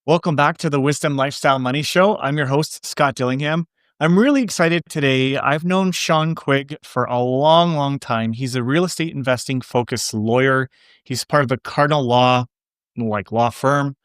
Welcome back to the Wisdom Lifestyle Money Show. I'm your host, Scott Dillingham. I'm really excited today. I've known Shawn Quigg for a long, long time. He's a real estate investing focused lawyer. He's part of the Cardinal law firm,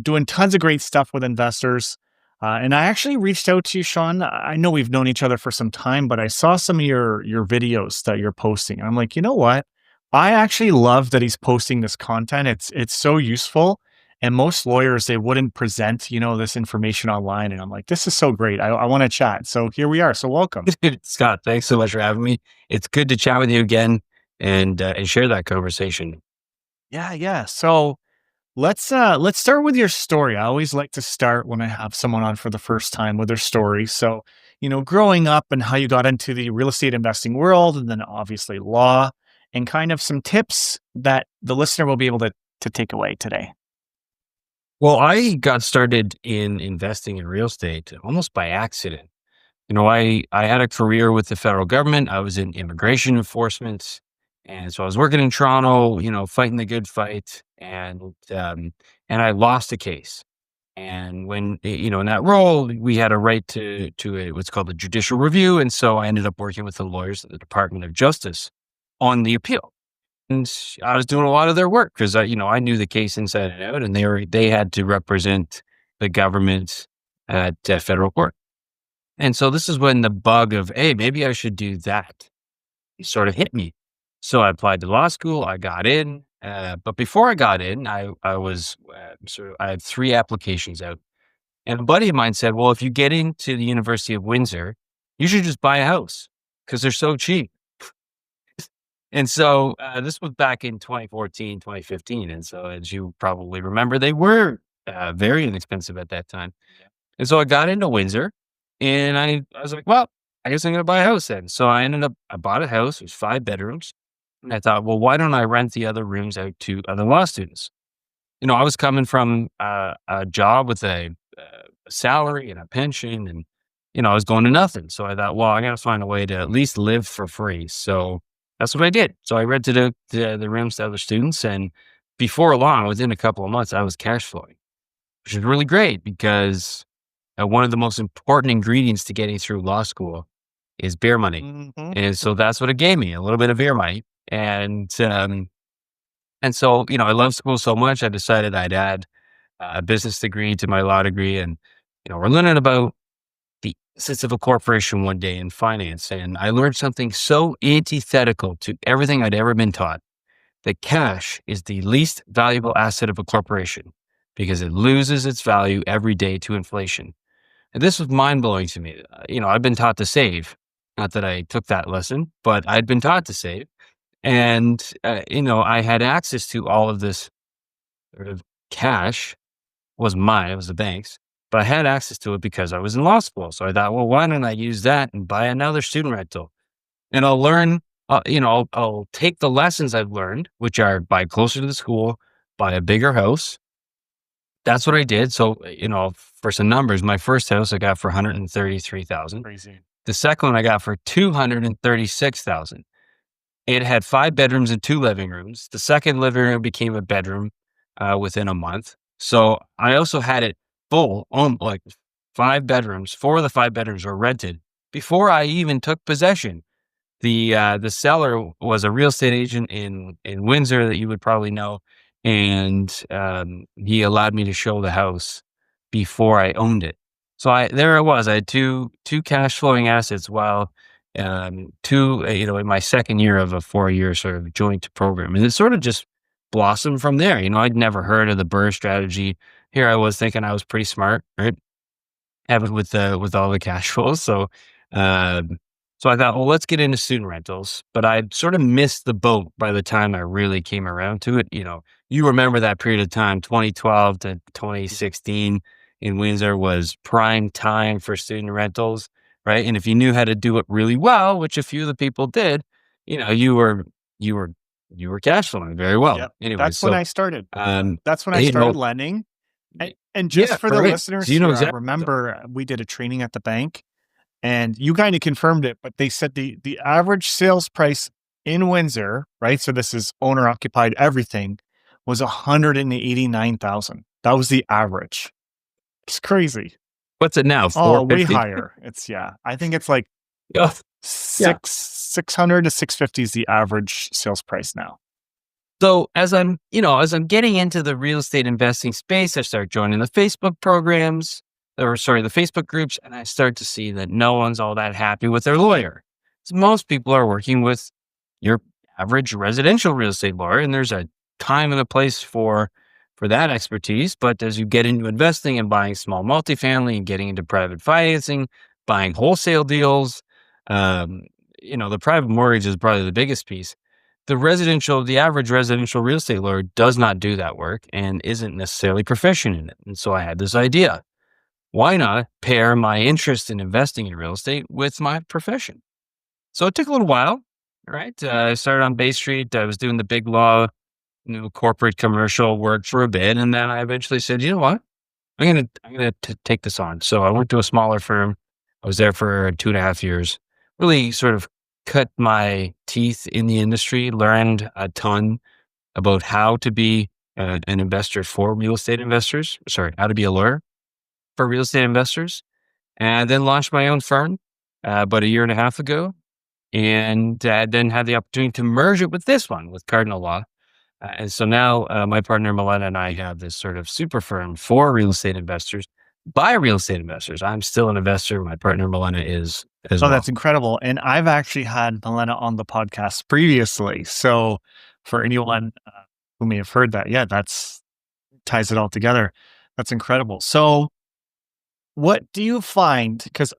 doing tons of great stuff with investors. And I actually reached out to you, Shawn. I know we've known each other for some time, but I saw some of your videos that you're posting. I'm like, you know what? I actually love that he's posting this content. It's so useful. And most lawyers, they wouldn't present, this information online. And I'm like, this is so great. I want to chat. So here we are. So welcome. Scott, thanks so much for having me. It's good to chat with you again and share that conversation. Yeah, yeah. So let's start with your story. I always like to start when I have someone on for the first time with their story. So, growing up and how you got into the real estate investing world, and then obviously law, and kind of some tips that the listener will be able to take away today. Well, I got started in investing in real estate almost by accident. I had a career with the federal government. I was in immigration enforcement. And so I was working in Toronto, fighting the good fight. And I lost a case. And when, in that role, we had a right to what's called a judicial review. And so I ended up working with the lawyers at the Department of Justice on the appeal. And I was doing a lot of their work because I knew the case inside and out, and they had to represent the government at federal court. And so this is when the bug of, hey, maybe I should do that, sort of hit me. So I applied to law school. I got in, but before I got in, I had 3 applications out, and a buddy of mine said, "Well, if you get into the University of Windsor, you should just buy a house because they're so cheap." And so this was back in 2014, 2015. And so as you probably remember, they were very inexpensive at that time. And so I got into Windsor and I was like, well, I guess I'm going to buy a house then. So I bought a house. It was 5 bedrooms. And I thought, well, why don't I rent the other rooms out to other law students? I was coming from a job with a salary and a pension and, I was going to nothing. So I thought, well, I got to find a way to at least live for free. So that's what I did. So I rented out the rooms to other students. And before long, within a couple of months, I was cash flowing, which is really great because one of the most important ingredients to getting through law school is beer money. Hmm. And so that's what it gave me, a little bit of beer money. And so, I love school so much, I decided I'd add a business degree to my law degree. And, we're learning about the assets of a corporation one day in finance. And I learned something so antithetical to everything I'd ever been taught, that cash is the least valuable asset of a corporation because it loses its value every day to inflation. And this was mind blowing to me. I'd been taught to save. Not that I took that lesson, but I'd been taught to save. And, I had access to all of this sort of cash. It was the bank's, but I had access to it because I was in law school. So I thought, well, why don't I use that and buy another student rental? And I'll learn, I'll take the lessons I've learned, which are buy closer to the school, buy a bigger house. That's what I did. So, for some numbers, my first house I got for 133,000. Crazy. The second one I got for 236,000. It had 5 bedrooms and 2 living rooms. The second living room became a bedroom within a month. So I also had it full, like 5 bedrooms. 4 of the 5 bedrooms were rented before I even took possession. The seller was a real estate agent in Windsor that you would probably know, and he allowed me to show the house before I owned it. So there I was. I had two cash flowing assets while in my second year of a 4-year sort of joint program, and it sort of just blossomed from there. I'd never heard of the BRRRR strategy. Here I was thinking I was pretty smart, right? Have it with all the cash flows. So I thought, well, let's get into student rentals. But I'd sort of missed the boat by the time I really came around to it. You remember that period of time, 2012 to 2016 in Windsor was prime time for student rentals, right? And if you knew how to do it really well, which a few of the people did, you were cash flowing very well. Yep. Anyway, That's when I started. um, That's when I you know, started lending. And just yeah, for the right. listeners So you know here, I exactly. remember we did a training at the bank and you kind of confirmed it, but they said the average sales price in Windsor, right? So this is owner occupied everything, was 189,000. That was the average. It's crazy. What's it now? Oh, way 450? higher. It's yeah. I think it's like Yeah. Yeah. 600 to 650 is the average sales price now. So as I'm getting into the real estate investing space, I start joining the Facebook programs, or sorry, the Facebook groups, and I start to see that no one's all that happy with their lawyer. So most people are working with your average residential real estate lawyer, and there's a time and a place for that expertise. But as you get into investing and buying small multifamily and getting into private financing, buying wholesale deals, um, the private mortgage is probably the biggest piece. The average residential real estate lawyer does not do that work and isn't necessarily proficient in it. And so I had this idea. Why not pair my interest in investing in real estate with my profession? So it took a little while, right? I started on Bay Street. I was doing the big law, corporate commercial work for a bit. And then I eventually said, you know what? I'm gonna take this on. So I went to a smaller firm. I was there for 2.5 years. Really sort of cut my teeth in the industry. Learned a ton about how to be an investor for real estate investors. Sorry, how to be a lawyer for real estate investors, and then launched my own firm about a year and a half ago, and then had the opportunity to merge it with this one with Cardinal Law. And so now my partner Milena and I have this sort of super firm for real estate investors by real estate investors. I'm still an investor. My partner Milena is as Oh, well. that's incredible. And I've actually had Milena on the podcast previously. So for anyone who may have heard that, yeah, that's ties it all together. That's incredible. So what do you find? Because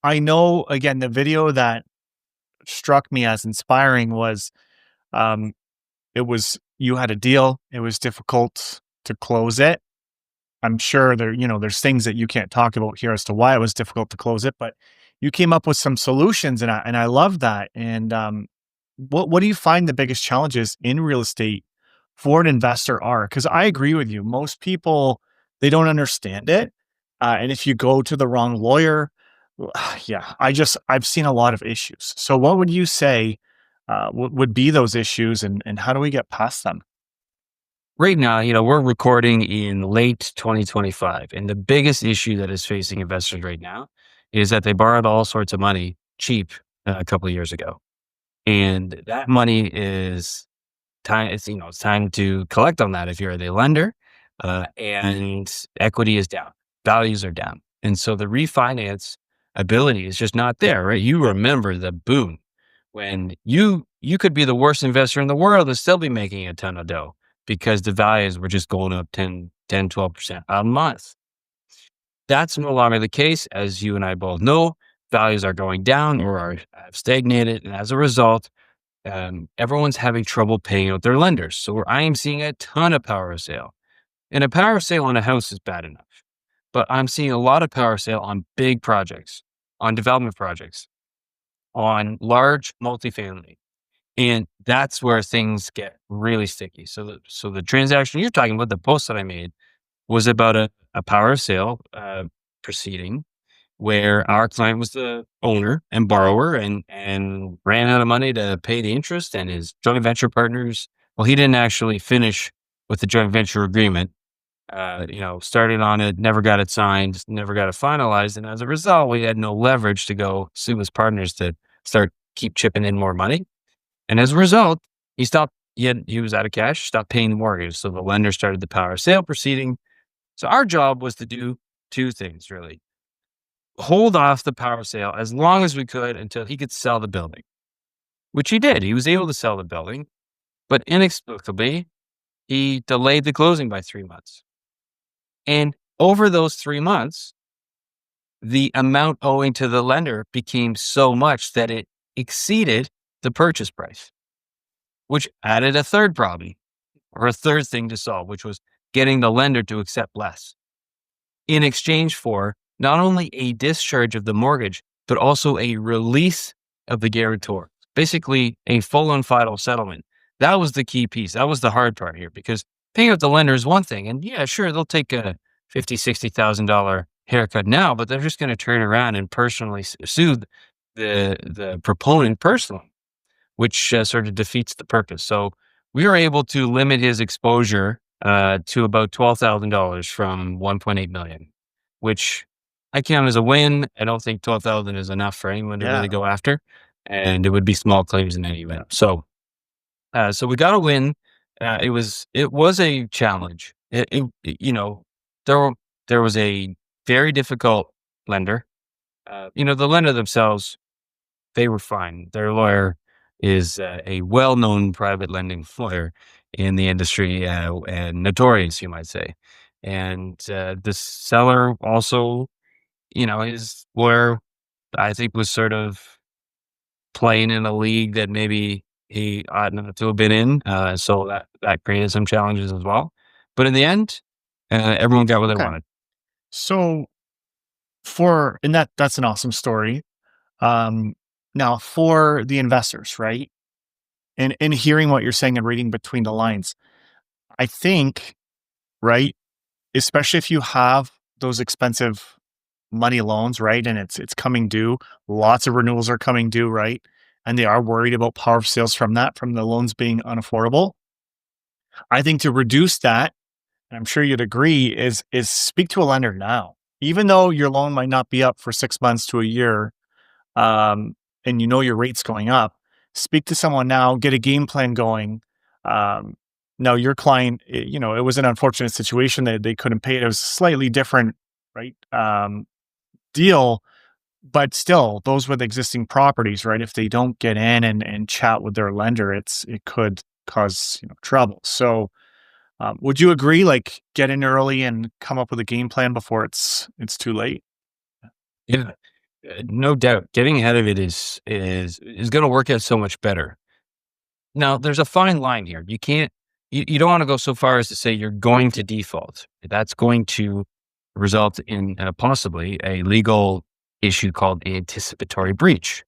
I know, again, the video that struck me as inspiring was um, it was you had a deal. It was difficult to close it. I'm sure there's things that you can't talk about here as to why it was difficult to close it, but you came up with some solutions, and I love that. And what do you find the biggest challenges in real estate for an investor are? Because I agree with you, most people they don't understand it, and if you go to the wrong lawyer, yeah, I've seen a lot of issues. So what would you say would be those issues, and how do we get past them? Right now, we're recording in late 2025, and the biggest issue that is facing investors right now is that they borrowed all sorts of money cheap a couple of years ago, and that money is time. It's time to collect on that if you're the lender, and equity is down, values are down, and so the refinance ability is just not there. Right? You remember the boom when you could be the worst investor in the world and still be making a ton of dough because the values were just going up 12% a month. That's no longer the case. As you and I both know, values are going down or have stagnated. And as a result, everyone's having trouble paying out their lenders. So I am seeing a ton of power sale. And a power sale on a house is bad enough. But I'm seeing a lot of power sale on big projects, on development projects, on large multifamily. And that's where things get really sticky. So the transaction you're talking about, the post that I made, was about a power sale proceeding where our client was the owner and borrower and ran out of money to pay the interest, and his joint venture partners. Well, he didn't actually finish with the joint venture agreement. Started on it, never got it signed, never got it finalized, and as a result, we had no leverage to go sue his partners to keep chipping in more money. And as a result, he stopped. He was out of cash, stopped paying the mortgage. So the lender started the power sale proceeding. So our job was to do two things really: hold off the power sale as long as we could until he could sell the building, which he did. He was able to sell the building, but inexplicably, he delayed the closing by 3 months. And over those 3 months, the amount owing to the lender became so much that it exceeded the purchase price, which added a third problem or a third thing to solve, which was getting the lender to accept less in exchange for not only a discharge of the mortgage, but also a release of the guarantor, basically a full and final settlement. That was the key piece. That was the hard part here, because paying out the lender is one thing. And yeah, sure, they'll take a $50,000, $60,000 haircut now, but they're just going to turn around and personally sue the proponent personally, which sort of defeats the purpose. So we were able to limit his exposure to about $12,000 from 1.8 million, which I count as a win. I don't think 12,000 is enough for anyone to Yeah. really go after, and it would be small claims in any Yeah. event. So we got a win. It was a challenge. There were, there was a very difficult lender. The lender themselves, they were fine. Their lawyer is a well-known private lending lawyer in the industry, and notorious, you might say. And the seller also, his lawyer, I think, was sort of playing in a league that maybe he ought not to have been in. So that created some challenges as well. But in the end, everyone got what they Okay. wanted. So and that's an awesome story. Um, Now for the investors, right? And in hearing what you're saying and reading between the lines, I think, right, especially if you have those expensive money loans, right, and it's coming due, lots of renewals are coming due, right, and they are worried about power of sales from that, from the loans being unaffordable. I think to reduce that, and I'm sure you'd agree, is speak to a lender now. Even though your loan might not be up for 6 months to a year, um, and you know your rate's going up, speak to someone now, get a game plan going. Um, Now your client, it was an unfortunate situation that they couldn't pay it. It was slightly different, right? Deal, but still, those with existing properties, right? If they don't get in and chat with their lender, it could cause trouble. So, would you agree? Like, get in early and come up with a game plan before it's too late. Yeah, no doubt. Getting ahead of it is going to work out so much better. Now, there's a fine line here. You don't want to go so far as to say you're going to default. That's going to result in possibly a legal issue called anticipatory breach.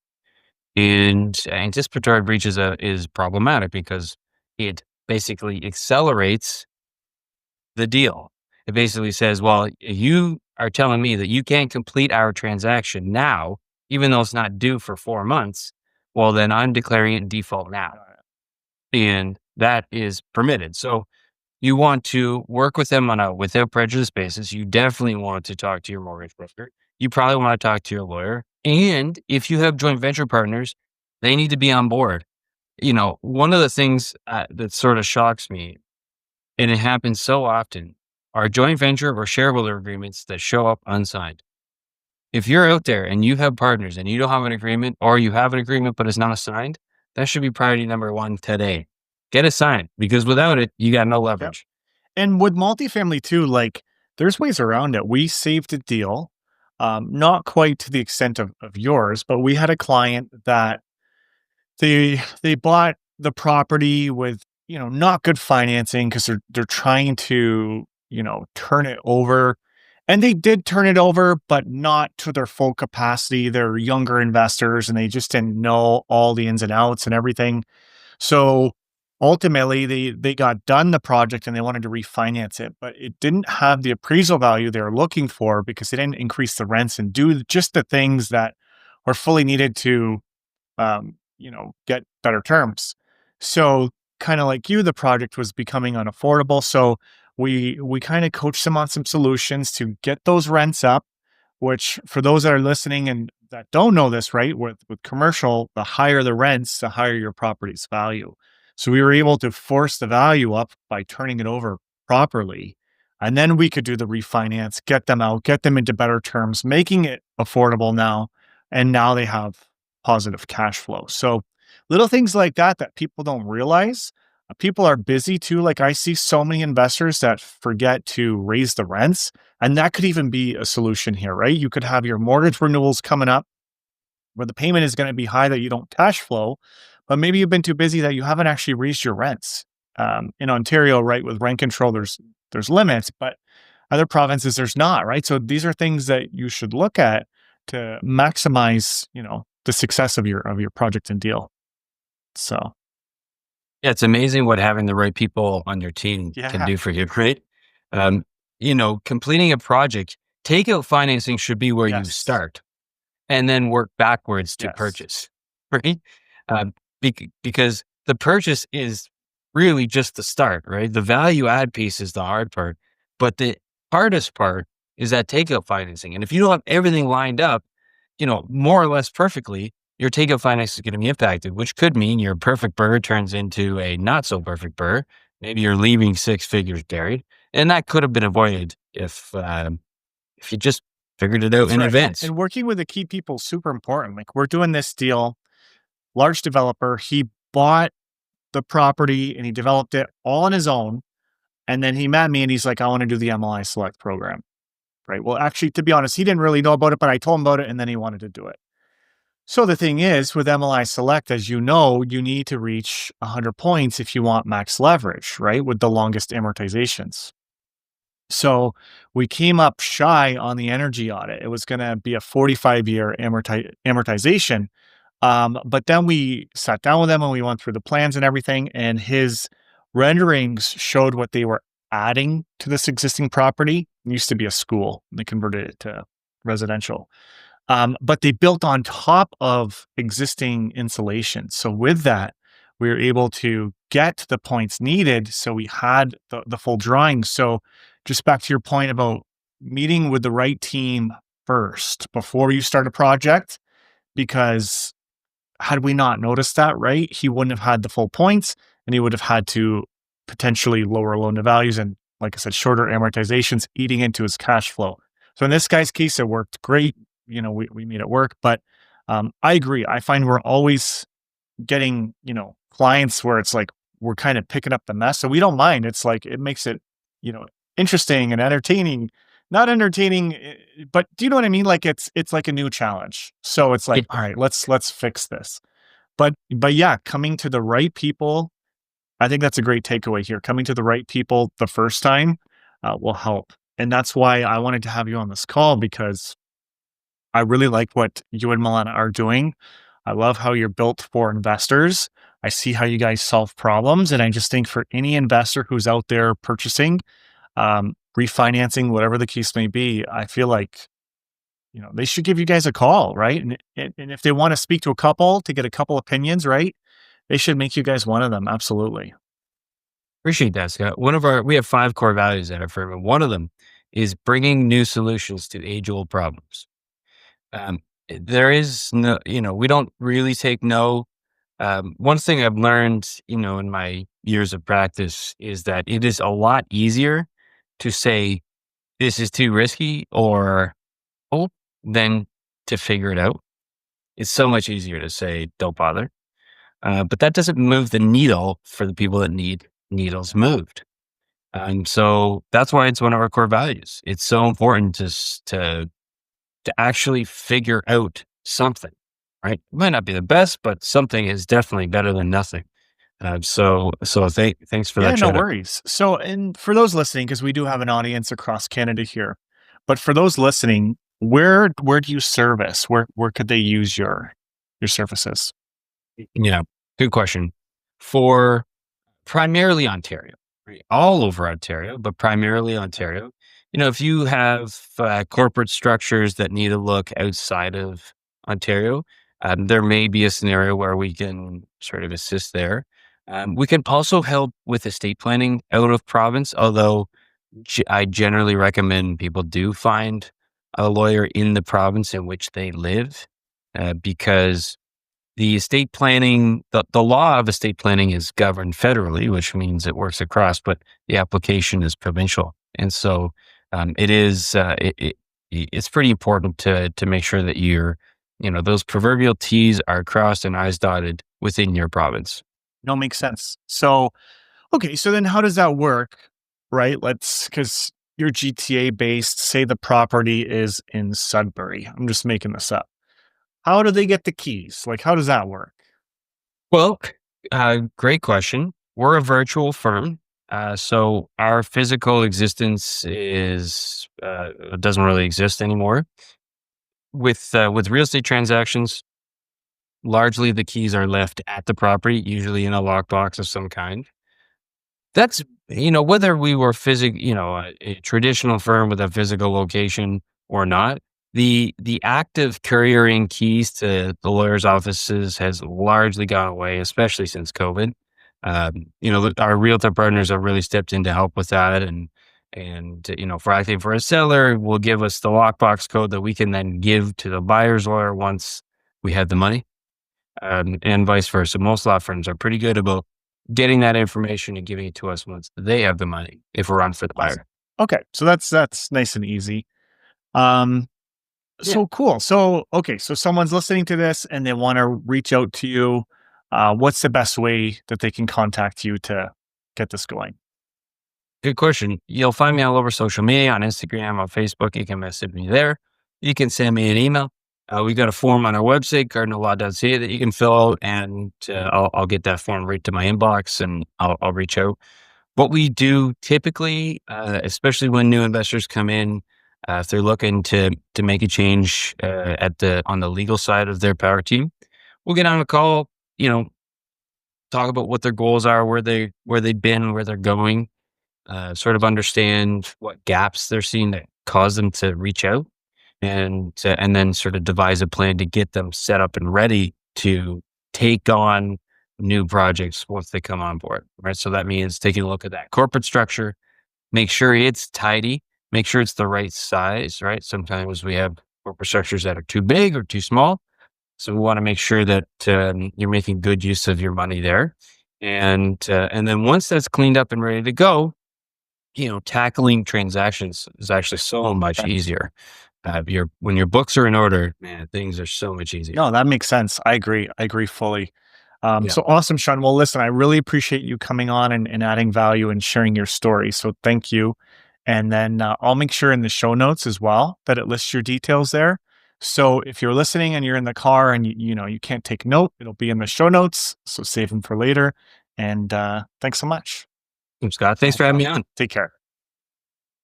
And anticipatory breach is problematic because it basically accelerates the deal. It basically says, well, you are telling me that you can't complete our transaction now, even though it's not due for 4 months. Well, then I'm declaring it in default now. And that is permitted. So you want to work with them on a without prejudice basis. You definitely want to talk to your mortgage broker. You probably want to talk to your lawyer. And if you have joint venture partners, they need to be on board. One of the things that sort of shocks me, and it happens so often, are joint venture or shareholder agreements that show up unsigned. If you're out there and you have partners and you don't have an agreement, or you have an agreement but it's not signed, that should be priority number one today. Get it signed, because without it, you got no Yep. leverage. And with multifamily too, like there's ways around it. We saved a deal, not quite to the extent of yours, but we had a client that they bought the property with not good financing because they're trying to turn it over, and they did turn it over, but not to their full capacity. They're younger investors, and they just didn't know all the ins and outs and everything. So ultimately, they got done the project and they wanted to refinance it, but it didn't have the appraisal value they were looking for because they didn't increase the rents and do just the things that were fully needed to get better terms. So kind of like you, the project was becoming unaffordable. So we kind of coached them on some solutions to get those rents up, which for those that are listening and that don't know this, right? With commercial, the higher the rents, the higher your property's value. So we were able to force the value up by turning it over properly. And then we could do the refinance, get them out, get them into better terms, making it affordable now. And now they have positive cash flow. So little things like that people don't realize. People are busy too. Like I see so many investors that forget to raise the rents, and that could even be a solution here, right? You could have your mortgage renewals coming up where the payment is going to be high that you don't cash flow, but maybe you've been too busy that you haven't actually raised your rents. In Ontario, right, with rent control, there's limits, but other provinces there's not, right? So these are things that you should look at to maximize, the success of your project and deal. So Yeah, it's amazing what having the right people on your team can yeah, do for you, right? Um, Completing a project, takeout financing should be where you yes, start, and then work backwards to yes, purchase, right? Um, because the purchase is really just the start, right? The value add piece is the hard part, but the hardest part is that takeout financing. And if you don't have everything lined up, more or less perfectly, your takeout finance is going to be impacted, which could mean your perfect burr turns into a not so perfect burr. Maybe you're leaving six figures buried, and that could have been avoided if you just figured it out That's in right. advance. And working with the key people is super important. Like we're doing this deal, large developer. He bought the property and he developed it all on his own. And then he met me and he's like, I want to do the MLI Select program. Right. Well, actually, to be honest, he didn't really know about it, but I told him about it and then he wanted to do it. So the thing is, with MLI Select, as you know, you need to reach 100 points if you want max leverage, right? With the longest amortizations. So we came up shy on the energy audit. It was going to be a 45-year amortization. But then we sat down with him and we went through the plans and everything. And his renderings showed what they were adding to this existing property. It used to be a school. And they converted it to residential. But they built on top of existing insulation. So with that, we were able to get the points needed. So we had the full drawing. So just back to your point about meeting with the right team first before you start a project, because had we not noticed that, right, he wouldn't have had the full points and he would have had to potentially lower loan to values and, like I said, shorter amortizations eating into his cash flow. So in this guy's case, it worked great. We made it work. But I agree. I find we're always getting, clients where it's like we're kind of picking up the mess. So we don't mind. It's like it makes it, you know, interesting and entertaining. Not entertaining, but do you know what I mean? Like it's like a new challenge. So it's like, It, all right, let's fix this. But yeah, coming to the right people, I think that's a great takeaway here. Coming to the right people the first time will help. And that's why I wanted to have you on this call, because I really like what you and Milana are doing. I love how you're built for investors. I see how you guys solve problems. And I just think for any investor who's out there purchasing, refinancing, whatever the case may be, I feel like, they should give you guys a call, right? And if they want to speak to a couple to get a couple opinions, right? They should make you guys one of them. Absolutely. Appreciate that, Scott. We have 5 core values at our firm, and one of them is bringing new solutions to age-old problems. Um, there is no, we don't really take no. One thing I've learned, in my years of practice is that it is a lot easier to say this is too risky or oh, than to figure it out. It's so much easier to say don't bother, but that doesn't move the needle for the people that need needles moved. And so that's why it's one of our core values. It's so important to actually figure out something, right? It might not be the best, but something is definitely better than nothing. Thanks for Yeah, that no shout out. worries. So, and for those listening, because we do have an audience across Canada here, but for those listening, where do you service? Where could they use your services? Yeah, good question. For primarily Ontario, right? All over Ontario, but primarily Ontario. If you have corporate structures that need a look outside of Ontario, there may be a scenario where we can sort of assist there. We can also help with estate planning out of province, although I generally recommend people do find a lawyer in the province in which they live, because the estate planning, the law of estate planning is governed federally, which means it works across, but the application is provincial. And so it's pretty important to make sure that those proverbial T's are crossed and I's dotted within your province. No, makes sense. So, okay, so then how does that work? Right? Because you're GTA based, say the property is in Sudbury. I'm just making this up. How do they get the keys? Like, how does that work? Well, great question. We're a virtual firm. So our physical existence doesn't really exist anymore. With real estate transactions, largely the keys are left at the property, usually in a lockbox of some kind. That's, whether we were a traditional firm with a physical location or not, the act of couriering keys to the lawyer's offices has largely gone away, especially since COVID. Our realtor partners have really stepped in to help with that. For I think for a seller, will give us the lockbox code that we can then give to the buyer's lawyer once we have the money, and vice versa. Most law firms are pretty good about getting that information and giving it to us once they have the money if we're on for the Awesome. buyer. Okay, so that's nice and easy. Um, Yeah. so cool. So okay, so someone's listening to this and they want to reach out to you. What's the best way that they can contact you to get this going? Good question. You'll find me all over social media on Instagram, on Facebook. You can message me there. You can send me an email. We got a form on our website, cardinallaw.ca, that you can fill out, and I'll get that form right to my inbox, and I'll reach out. What we do typically, especially when new investors come in, if they're looking to make a change on the legal side of their power team, we'll get on a call. You know, talk about what their goals are, where they've been, where they're going, sort of understand what gaps they're seeing that cause them to reach out, and then sort of devise a plan to get them set up and ready to take on new projects once they come on board. Right. So that means taking a look at that corporate structure, make sure it's tidy, make sure it's the right size. Right. Sometimes we have corporate structures that are too big or too small. So we want to make sure that you're making good use of your money there. And then once that's cleaned up and ready to go, tackling transactions is actually so much Okay. easier. When your books are in order, man, things are so much easier. No, that makes sense. I agree. I agree fully. Yeah, So awesome, Sean. Well, listen, I really appreciate you coming on and adding value and sharing your story. So thank you. And then I'll make sure in the show notes as well that it lists your details there. So if you're listening and you're in the car and you can't take note, it'll be in the show notes. So save them for later. And thanks so much. Scott, thanks No for having me problem. on. Take care.